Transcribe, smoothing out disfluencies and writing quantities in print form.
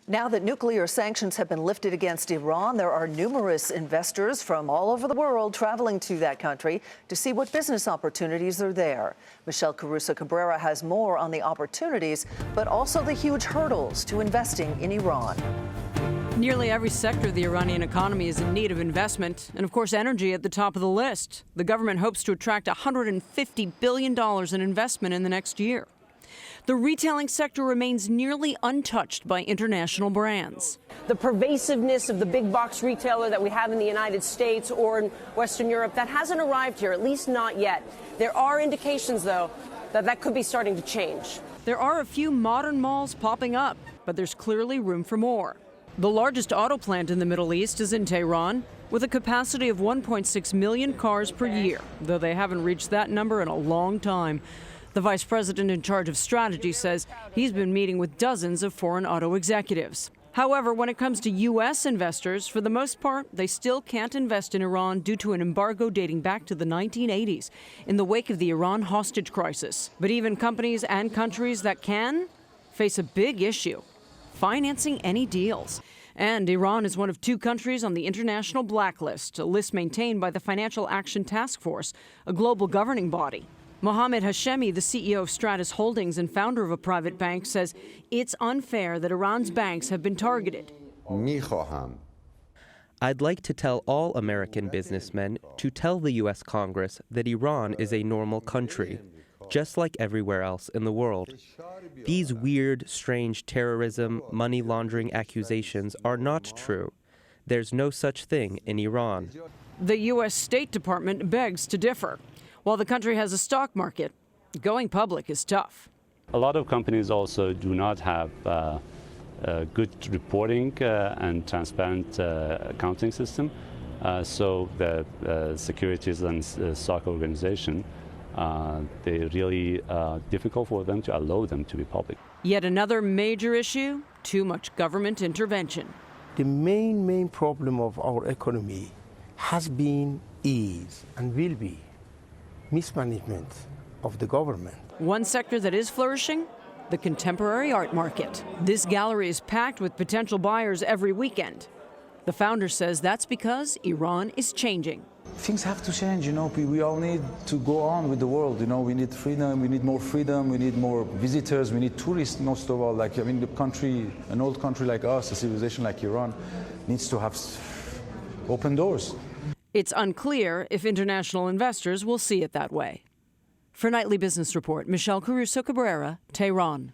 Now that nuclear sanctions have been lifted against Iran, there are numerous investors from all over the world traveling to that country to see what business opportunities are there. Michelle Caruso-Cabrera has more on the opportunities, but also the huge hurdles to investing in Iran. Nearly every sector of the Iranian economy is in need of investment, and of course energy at the top of the list. The government hopes to attract $150 billion in investment in the next year. The retailing sector remains nearly untouched by international brands. The pervasiveness of the big box retailer that we have in the United States or in Western Europe, that hasn't arrived here, at least not yet. There are indications, though, that could be starting to change. There are a few modern malls popping up, but there's clearly room for more. The largest auto plant in the Middle East is in Tehran, with a capacity of 1.6 million cars per year, though they haven't reached that number in a long time. The vice president in charge of strategy says he's been meeting with dozens of foreign auto executives. However, when it comes to U.S. investors, for the most part, they still can't invest in Iran due to an embargo dating back to the 1980s in the wake of the Iran hostage crisis. But even companies and countries that can face a big issue: financing any deals. And Iran is one of 2 countries on the international blacklist, a list maintained by the Financial Action Task Force, a global governing body. Mohammed Hashemi, the CEO of Stratus Holdings and founder of a private bank, says it's unfair that Iran's banks have been targeted. I'd like to tell all American businessmen to tell the U.S. Congress that Iran is a normal country, just like everywhere else in the world. These weird, strange terrorism, money laundering accusations are not true. There's no such thing in Iran. The U.S. State Department begs to differ. While the country has a stock market, going public is tough. A lot of companies also do not have good reporting and transparent accounting system. So the Securities and Stock Organization, they're really difficult for them to allow them to be public. Yet another major issue: too much government intervention. The main problem of our economy has been, is, and will be mismanagement of the government. One sector that is flourishing: the contemporary art market. This gallery is packed with potential buyers every weekend. The founder says that's because Iran is changing. Things have to change, we all need to go on with the world, we need freedom, we need more freedom, we need more visitors, we need tourists most of all. An old country like us, a civilization like Iran, needs to have open doors. It's unclear if international investors will see it that way. For Nightly Business Report, Michelle Caruso-Cabrera, Tehran.